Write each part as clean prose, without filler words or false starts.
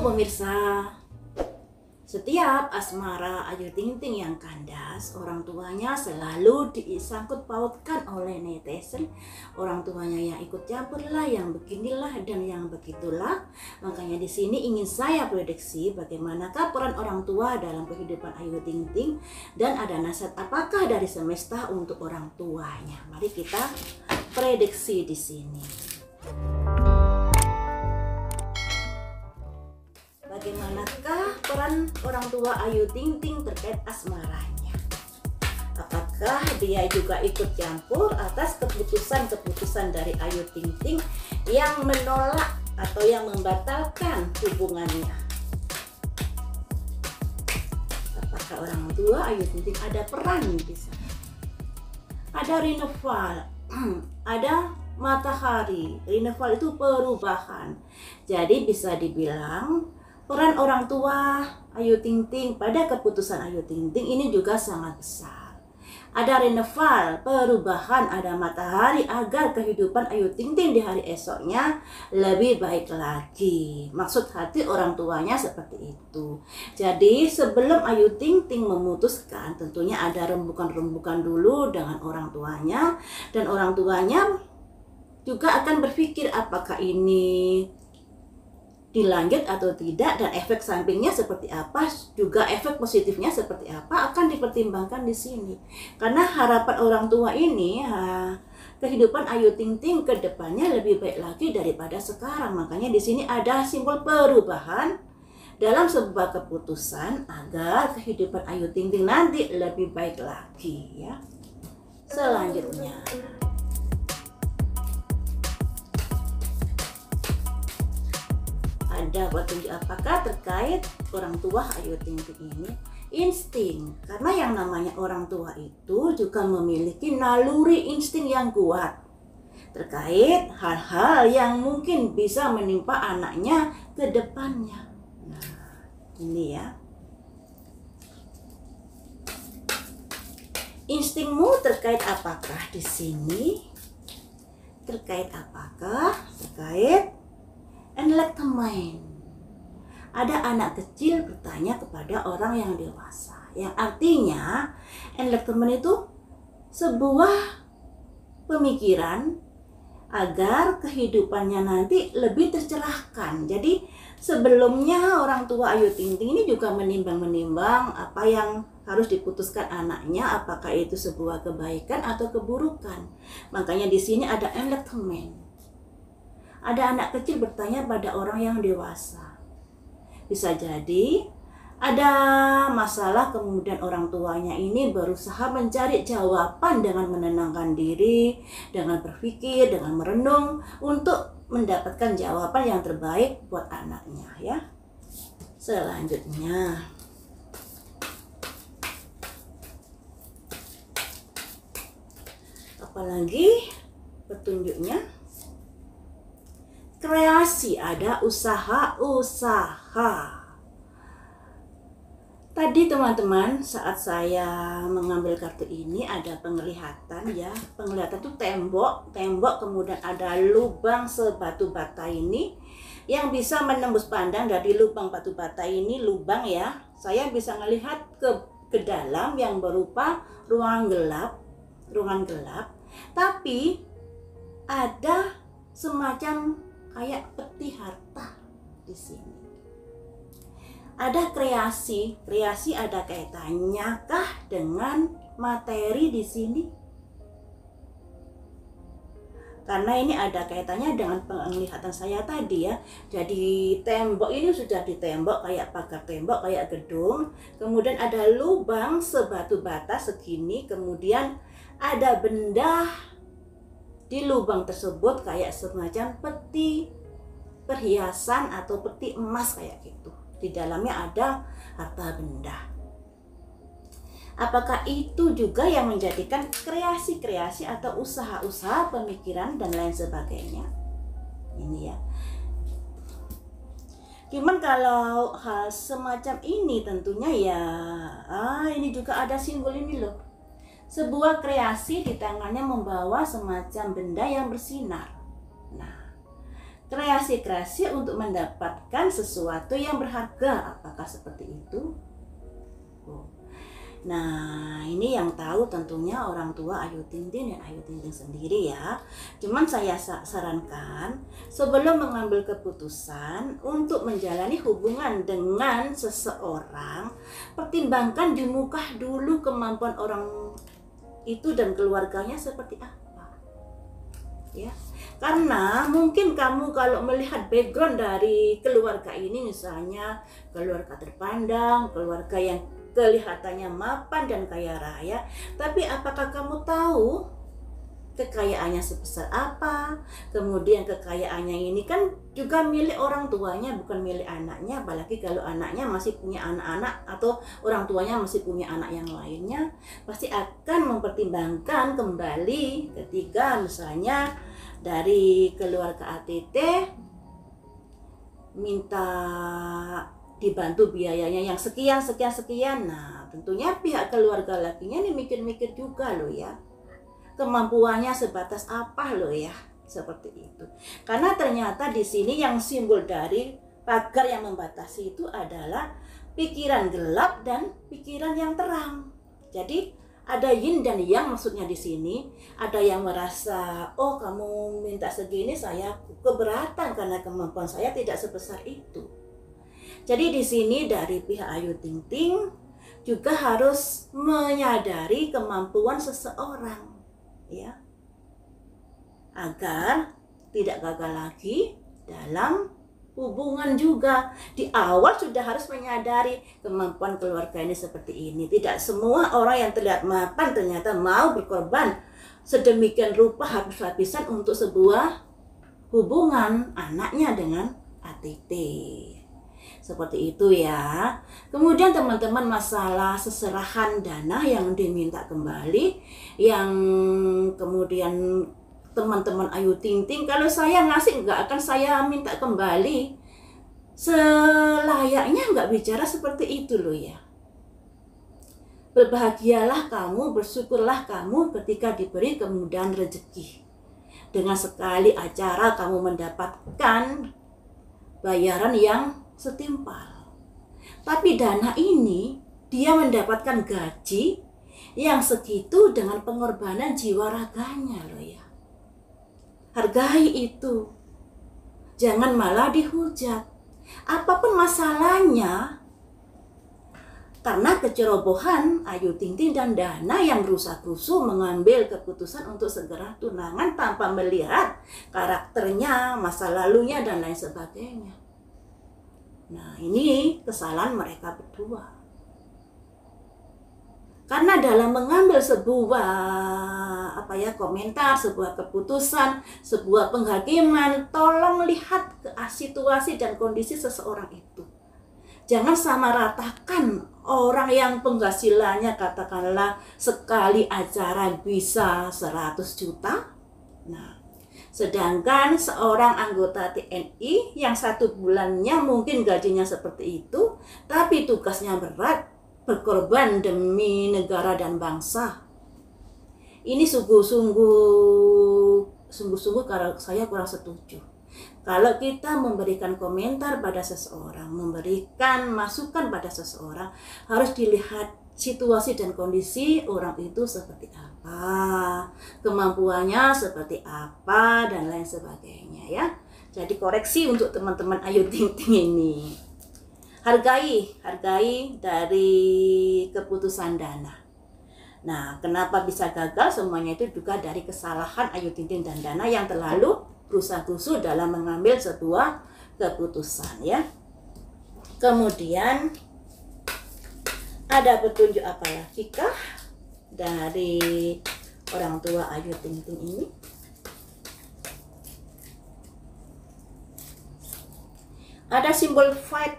Halo pemirsa, setiap asmara Ayu Ting Ting yang kandas, orang tuanya selalu disangkut pautkan oleh netizen. Orang tuanya yang ikut campur lah, yang beginilah dan yang begitulah. Makanya di sini ingin saya prediksi bagaimanakah peran orang tua dalam kehidupan Ayu Ting Ting, dan ada nasihat apakah dari semesta untuk orang tuanya. Mari kita prediksi di sini. Bagaimanakah peran orang tua Ayu Ting Ting terkait asmaranya? Apakah dia juga ikut campur atas keputusan-keputusan dari Ayu Ting Ting yang menolak atau yang membatalkan hubungannya? Apakah orang tua Ayu Ting Ting ada peran di sana? Ada Rinneval, ada matahari. Rinneval itu perubahan. Jadi bisa dibilang peran orang tua Ayu Ting Ting pada keputusan Ayu Ting Ting ini juga sangat besar. Ada Rinneval, perubahan, ada matahari agar kehidupan Ayu Ting Ting di hari esoknya lebih baik lagi. Maksud hati orang tuanya seperti itu. Jadi sebelum Ayu Ting Ting memutuskan, tentunya ada rembukan-rembukan dulu dengan orang tuanya, dan orang tuanya juga akan berpikir apakah ini dilanjut atau tidak, dan efek sampingnya seperti apa, juga efek positifnya seperti apa akan dipertimbangkan di sini. Karena harapan orang tua ini kehidupan Ayu Ting Ting ke depannya lebih baik lagi daripada sekarang. Makanya di sini ada simbol perubahan dalam sebuah keputusan agar kehidupan Ayu Ting Ting nanti lebih baik lagi ya. Selanjutnya ada petunjuk apakah terkait orang tua Ayu Ting Ting ini? Insting, karena yang namanya orang tua itu juga memiliki naluri insting yang kuat terkait hal-hal yang mungkin bisa menimpa anaknya ke depannya. Nah, ini ya. Instingmu terkait apakah di sini? Terkait apakah? Terkait enlightenment. Ada anak kecil bertanya kepada orang yang dewasa, yang artinya enlightenment itu sebuah pemikiran agar kehidupannya nanti lebih tercerahkan. Jadi sebelumnya orang tua Ayu Ting Ting ini juga menimbang-menimbang apa yang harus diputuskan anaknya, apakah itu sebuah kebaikan atau keburukan. Makanya di sini ada enlightenment. Ada anak kecil bertanya pada orang yang dewasa. Bisa jadi ada masalah, kemudian orang tuanya ini berusaha mencari jawaban dengan menenangkan diri, dengan berpikir, dengan merenung untuk mendapatkan jawaban yang terbaik buat anaknya ya. Selanjutnya apalagi petunjuknya? Kreasi, ada usaha-usaha. Tadi teman-teman saat saya mengambil kartu ini ada penglihatan ya. Penglihatan itu tembok kemudian ada lubang sebatu bata ini yang bisa menembus pandang. Dari lubang batu bata ini, lubang ya, saya bisa melihat ke dalam yang berupa ruangan gelap. Tapi ada semacam kayak peti harta di sini. Ada kreasi ada kaitannya kah dengan materi di sini? Karena ini ada kaitannya dengan penglihatan saya tadi ya. Jadi tembok ini sudah ditembok kayak pagar tembok, kayak gedung. Kemudian ada lubang sebatu bata segini, kemudian ada benda di lubang tersebut kayak semacam peti perhiasan atau peti emas kayak gitu. Di dalamnya ada harta benda. Apakah itu juga yang menjadikan kreasi-kreasi atau usaha-usaha pemikiran dan lain sebagainya? Ini ya. Cuman kalau hal semacam ini tentunya ya, ini juga ada simbol ini loh. Sebuah kreasi di tangannya membawa semacam benda yang bersinar. Nah, kreasi-kreasi untuk mendapatkan sesuatu yang berharga. Apakah seperti itu? Nah, ini yang tahu tentunya orang tua Ayu Ting Ting dan Ayu Ting Ting sendiri ya. Cuman saya sarankan sebelum mengambil keputusan untuk menjalani hubungan dengan seseorang, pertimbangkan di muka dulu kemampuan orang itu dan keluarganya seperti apa. Ya. Karena mungkin kamu kalau melihat background dari keluarga ini, misalnya keluarga terpandang, keluarga yang kelihatannya mapan dan kaya raya, tapi apakah kamu tahu kekayaannya sebesar apa? Kemudian kekayaannya ini kan juga milik orang tuanya, bukan milik anaknya. Apalagi kalau anaknya masih punya anak-anak atau orang tuanya masih punya anak yang lainnya, pasti akan mempertimbangkan kembali ketika misalnya dari keluarga ATT minta dibantu biayanya yang sekian. Nah, tentunya pihak keluarga lakinya ini mikir-mikir juga loh ya. Kemampuannya sebatas apa loh ya, seperti itu. Karena ternyata di sini yang simbol dari pagar yang membatasi itu adalah pikiran gelap dan pikiran yang terang. Jadi ada yin dan yang, maksudnya di sini ada yang merasa, oh kamu minta segini, saya keberatan karena kemampuan saya tidak sebesar itu. Jadi di sini dari pihak Ayu Ting Ting juga harus menyadari kemampuan seseorang, ya, agar tidak gagal lagi dalam hubungan juga. Di awal sudah harus menyadari kemampuan keluarga ini seperti ini. Tidak semua orang yang terlihat mapan ternyata mau berkorban sedemikian rupa habis-habisan untuk sebuah hubungan anaknya dengan ATT. Seperti itu ya. Kemudian teman-teman, masalah seserahan dana yang diminta kembali, yang kemudian teman-teman Ayu Ting Ting, kalau saya ngasih nggak akan saya minta kembali. Selayaknya nggak bicara seperti itu loh ya. Berbahagialah kamu, bersyukurlah kamu ketika diberi kemudahan rezeki. Dengan sekali acara kamu mendapatkan bayaran yang setimpal. Tapi dana ini dia mendapatkan gaji yang segitu dengan pengorbanan jiwa raganya loh ya. Hargai itu. Jangan malah dihujat. Apapun masalahnya, karena kecerobohan Ayu Ting Ting dan Dana yang berusaha-berusaha mengambil keputusan untuk segera tunangan tanpa melihat karakternya, masa lalunya, dan lain sebagainya. Nah, ini kesalahan mereka berdua. Karena dalam mengambil sebuah komentar, sebuah keputusan, sebuah penghakiman, tolong lihat ke situasi dan kondisi seseorang itu. Jangan samaratakan orang yang penghasilannya katakanlah sekali acara bisa 100 juta. Nah, sedangkan seorang anggota TNI yang 1 bulannya mungkin gajinya seperti itu, tapi tugasnya berat, berkorban demi negara dan bangsa. Ini sungguh-sungguh kalau saya kurang setuju. Kalau kita memberikan komentar pada seseorang, memberikan masukan pada seseorang, harus dilihat situasi dan kondisi orang itu seperti apa, kemampuannya seperti apa, dan lain sebagainya ya. Jadi koreksi untuk teman-teman Ayu Ting Ting ini. Hargai dari keputusan Dana. Nah, kenapa bisa gagal? Semuanya itu juga dari kesalahan Ayu Ting Ting dan Dana yang terlalu berusaha-berusaha dalam mengambil sebuah keputusan ya. Kemudian ada petunjuk apa lagi kah dari orang tua Ayu Ting Ting ini? Ada simbol fight.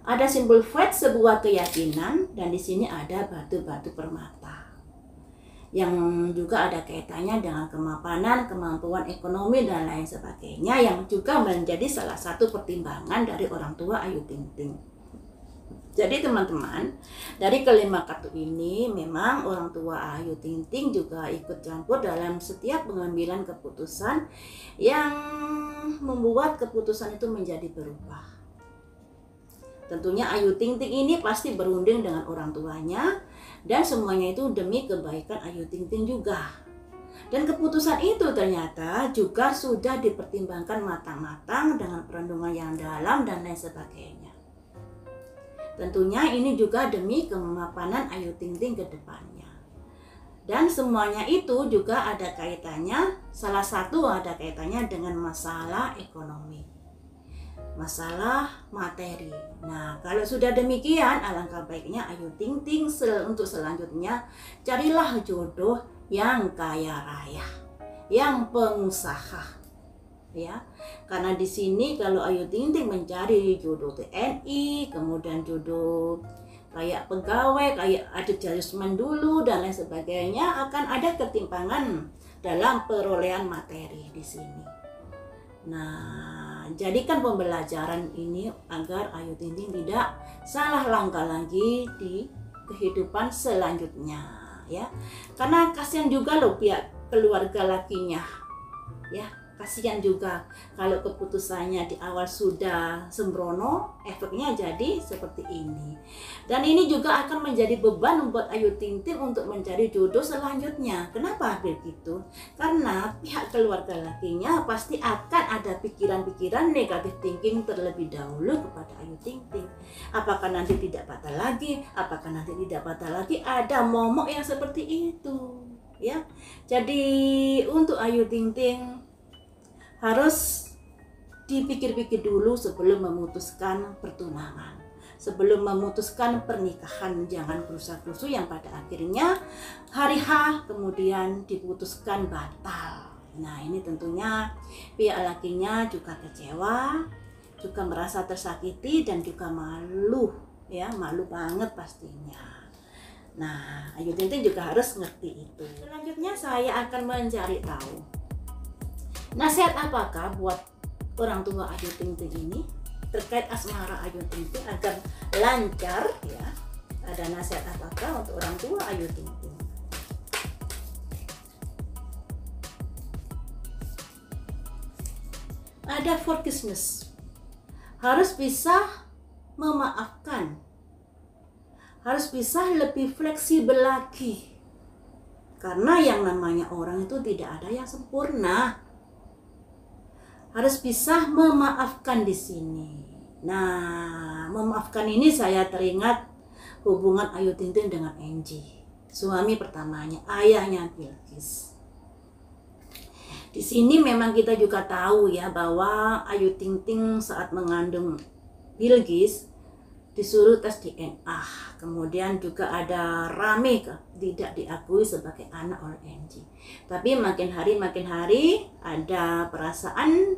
Ada simbol fight, sebuah keyakinan, dan di sini ada batu-batu permata. Yang juga ada kaitannya dengan kemapanan, kemampuan ekonomi, dan lain sebagainya, yang juga menjadi salah satu pertimbangan dari orang tua Ayu Ting Ting. Jadi teman-teman, dari kelima kartu ini memang orang tua Ayu Ting Ting juga ikut campur dalam setiap pengambilan keputusan yang membuat keputusan itu menjadi berubah. Tentunya Ayu Ting Ting ini pasti berunding dengan orang tuanya dan semuanya itu demi kebaikan Ayu Ting Ting juga. Dan keputusan itu ternyata juga sudah dipertimbangkan matang-matang dengan perundungan yang dalam dan lain sebagainya. Tentunya ini juga demi kemapanan Ayu Ting Ting ke depannya. Dan semuanya itu juga ada kaitannya, salah satu ada kaitannya dengan masalah ekonomi, masalah materi. Nah, kalau sudah demikian, alangkah baiknya Ayu Ting Ting untuk selanjutnya carilah jodoh yang kaya raya, yang pengusaha. Ya, karena di sini kalau Ayu Ting Ting mencari jodoh TNI, kemudian jodoh kayak pegawai, kayak ada judgement dulu dan lain sebagainya, akan ada ketimpangan dalam perolehan materi di sini. Nah, jadikan pembelajaran ini agar Ayu Ting Ting tidak salah langkah lagi di kehidupan selanjutnya, ya. Karena kasihan juga loh pihak keluarga lakinya, ya. Kasihan juga kalau keputusannya di awal sudah sembrono, efeknya jadi seperti ini. Dan ini juga akan menjadi beban membuat Ayu Ting Ting untuk mencari jodoh selanjutnya. Kenapa begitu? Karena pihak keluarga lakinya pasti akan ada pikiran-pikiran negatif thinking terlebih dahulu kepada Ayu Ting Ting. Apakah nanti tidak patah lagi? Apakah nanti tidak patah lagi? Ada momok yang seperti itu, ya. Jadi untuk Ayu Ting Ting harus dipikir-pikir dulu sebelum memutuskan pertunangan, sebelum memutuskan pernikahan. Jangan kerusa-kerusu yang pada akhirnya hari H kemudian diputuskan batal. Nah, ini tentunya pihak lakinya juga kecewa, juga merasa tersakiti dan juga malu, ya, malu banget pastinya. Nah, Ayu Ting Ting juga harus ngerti itu. Selanjutnya saya akan mencari tahu nasihat apakah buat orang tua Ayu Ting Ting ini terkait asmara Ayu Ting Ting agar lancar, ya. Ada nasihat apakah untuk orang tua Ayu Ting Ting? Ada forgiveness. Harus bisa memaafkan. Harus bisa lebih fleksibel lagi. Karena yang namanya orang itu tidak ada yang sempurna. Harus bisa memaafkan di sini. Nah, memaafkan ini saya teringat hubungan Ayu Ting Ting dengan Angie, suami pertamanya, ayahnya Bilqis. Di sini memang kita juga tahu ya bahwa Ayu Ting Ting saat mengandung Bilqis disuruh tes DNA, kemudian juga ada rame tidak diakui sebagai anak oleh Angie. Tapi makin hari ada perasaan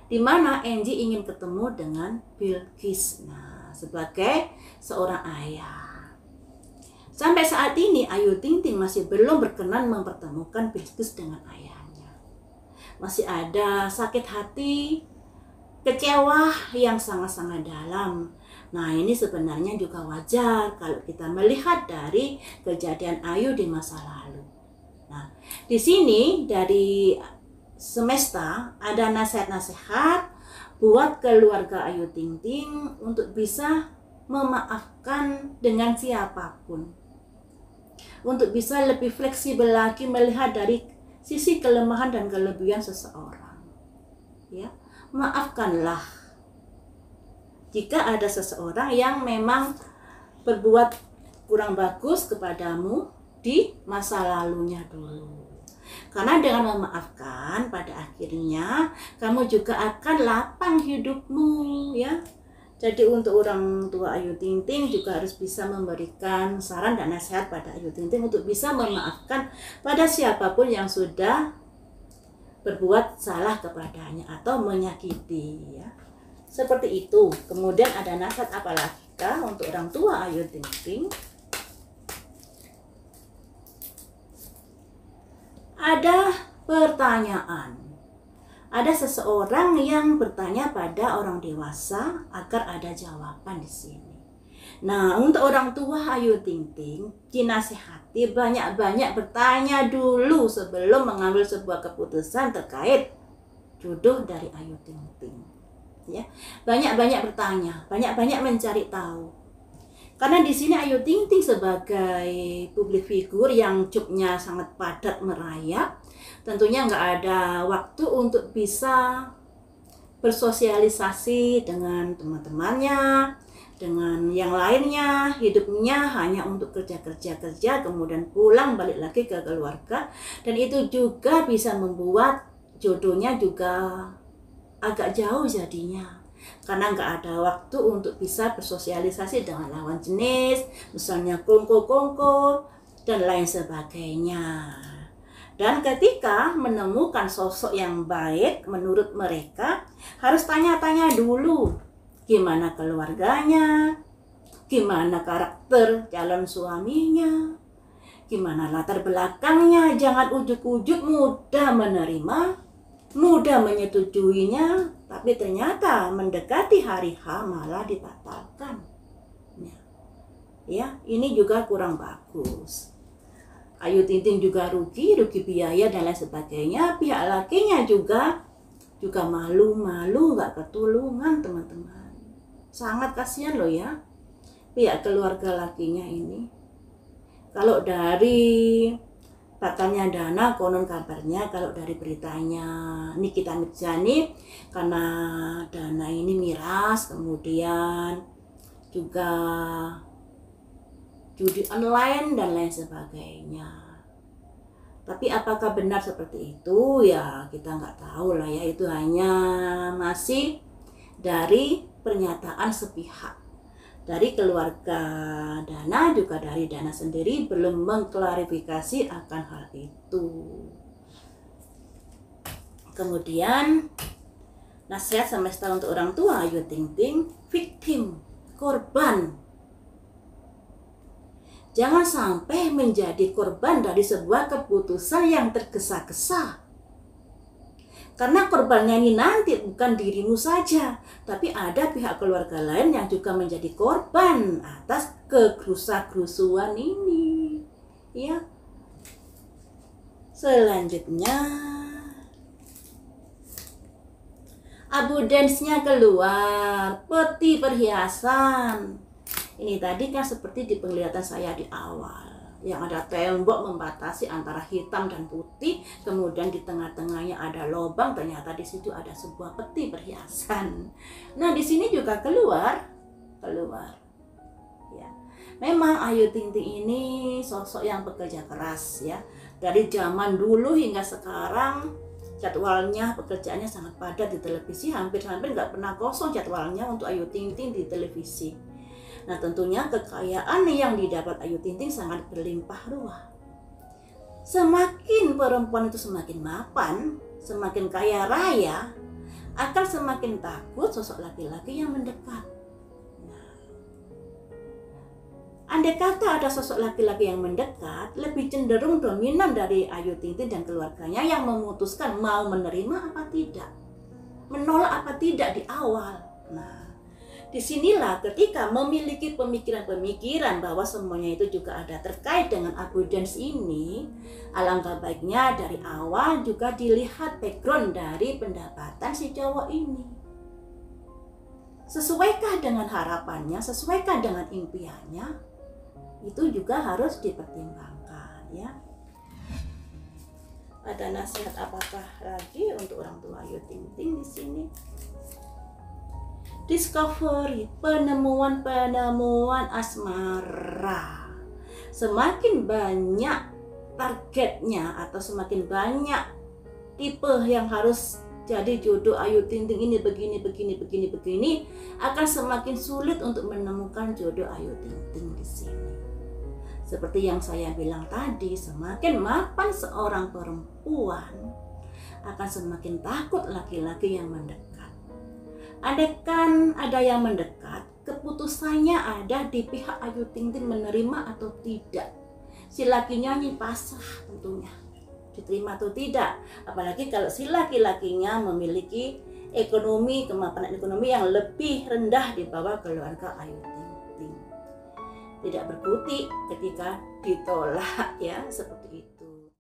di mana Angie ingin ketemu dengan Bilqis, nah, sebagai seorang ayah. Sampai saat ini Ayu Ting Ting masih belum berkenan mempertemukan Bilqis dengan ayahnya. Masih ada sakit hati, kecewa yang sangat-sangat dalam. Nah, ini sebenarnya juga wajar kalau kita melihat dari kejadian Ayu di masa lalu. Nah, di sini dari semesta ada nasihat-nasihat buat keluarga Ayu Ting Ting untuk bisa memaafkan dengan siapapun. Untuk bisa lebih fleksibel lagi melihat dari sisi kelemahan dan kelebihan seseorang. Ya, maafkanlah jika ada seseorang yang memang berbuat kurang bagus kepadamu di masa lalunya dulu. Karena dengan memaafkan, pada akhirnya kamu juga akan lapang hidupmu, ya. Jadi untuk orang tua Ayu Ting Ting juga harus bisa memberikan saran dan nasihat pada Ayu Ting Ting untuk bisa memaafkan pada siapapun yang sudah berbuat salah kepadanya atau menyakiti, ya. Seperti itu. Kemudian ada nasihat apa lagi kah untuk orang tua Ayu Ting Ting? Ada pertanyaan. Ada seseorang yang bertanya pada orang dewasa agar ada jawaban di sini. Nah, untuk orang tua Ayu Ting Ting, dinasihati banyak-banyak bertanya dulu sebelum mengambil sebuah keputusan terkait jodoh dari Ayu Ting Ting. Ya, banyak-banyak bertanya, banyak-banyak mencari tahu. Karena di sini Ayu Ting Ting sebagai publik figur yang jobnya sangat padat merayap, tentunya nggak ada waktu untuk bisa bersosialisasi dengan teman-temannya, dengan yang lainnya. Hidupnya hanya untuk kerja, kemudian pulang balik lagi ke keluarga, dan itu juga bisa membuat jodohnya juga agak jauh jadinya, karena nggak ada waktu untuk bisa bersosialisasi dengan lawan jenis, misalnya kongko-kongko dan lain sebagainya. Dan ketika menemukan sosok yang baik menurut mereka, harus tanya-tanya dulu gimana keluarganya, gimana karakter calon suaminya, gimana latar belakangnya. Jangan ujuk-ujuk mudah menerima, mudah menyetujuinya, tapi ternyata mendekati hari H malah dibatalkan. Ya, ini juga kurang bagus. Ayu Ting Ting juga rugi biaya dan lain sebagainya. Pihak lakinya juga malu-malu, nggak ketulungan, teman-teman. Sangat kasihan loh ya pihak keluarga lakinya ini. Kalau dari katanya Dana, konon kabarnya, kalau dari beritanya Nikita Mirzani, karena Dana ini miras, kemudian juga judi online dan lain sebagainya. Tapi apakah benar seperti itu? Ya kita nggak tahu lah ya. Itu hanya masih dari pernyataan sepihak dari keluarga Dana, juga dari Dana sendiri belum mengklarifikasi akan hal itu. Kemudian nasihat semesta untuk orang tua Ayu Ting Ting, victim, korban. Jangan sampai menjadi korban dari sebuah keputusan yang tergesa-gesa. Karena korbannya ini nanti bukan dirimu saja, tapi ada pihak keluarga lain yang juga menjadi korban atas kegerusa-gerusuan ini. Ya. Selanjutnya, abundance-nya keluar, peti perhiasan. Ini tadi kan seperti di penglihatan saya di awal, yang ada tembok membatasi antara hitam dan putih, kemudian di tengah-tengahnya ada lubang, ternyata di situ ada sebuah peti perhiasan. Nah, di sini juga keluar. Ya. Memang Ayu Ting Ting ini sosok yang bekerja keras ya. Dari zaman dulu hingga sekarang jadwalnya, pekerjaannya sangat padat di televisi, hampir-hampir nggak pernah kosong jadwalnya untuk Ayu Ting Ting di televisi. Nah, tentunya kekayaan yang didapat Ayu Ting Ting sangat berlimpah ruah. Semakin perempuan itu semakin mapan, semakin kaya raya, akan semakin takut sosok laki-laki yang mendekat. Nah, andai kata ada sosok laki-laki yang mendekat, lebih cenderung dominan dari Ayu Ting Ting dan keluarganya yang memutuskan mau menerima apa tidak, menolak apa tidak di awal. Nah, disinilah ketika memiliki pemikiran-pemikiran bahwa semuanya itu juga ada terkait dengan abundance ini, alangkah baiknya dari awal juga dilihat background dari pendapatan si cowok ini. Sesuaikah dengan harapannya, sesuaikah dengan impiannya, itu juga harus dipertimbangkan ya. Ada nasihat apakah lagi untuk orang tua Ayu Ting Ting di sini? Discovery, penemuan asmara. Semakin banyak targetnya atau semakin banyak tipe yang harus jadi jodoh Ayu Ting Ting ini, begini, akan semakin sulit untuk menemukan jodoh Ayu Ting Ting di sini. Seperti yang saya bilang tadi, semakin mapan seorang perempuan, akan semakin takut laki-laki yang mendekat. Andaikan ada yang mendekat, keputusannya ada di pihak Ayu Ting Ting menerima atau tidak. Si lakinya ini pasrah tentunya, diterima atau tidak. Apalagi kalau si laki-lakinya memiliki kemapanan ekonomi yang lebih rendah di bawah keluarga Ayu Ting Ting. tidak berkutik ketika ditolak ya, seperti itu.